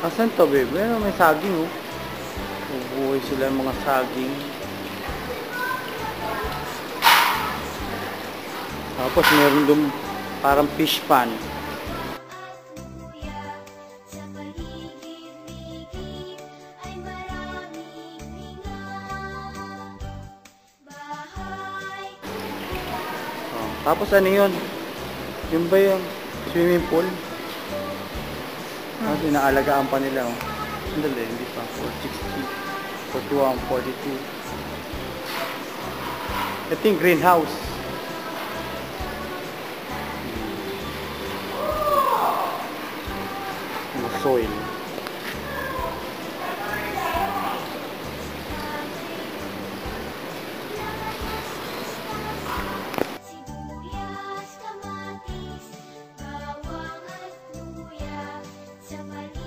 Asan to, babe? Meron may saging, oh. Bubuhay sila ng mga saging. Tapos meron doon parang fish pan. Oh, tapos ano yun? Yun ba yung swimming pool? Ah, inaalagaan pa nila, oh. Sandali, hindi pa. 460, 41, 42. Ito yung greenhouse. Yung soil. Sibuyas, kamatis, bawang at luya, sa paligid.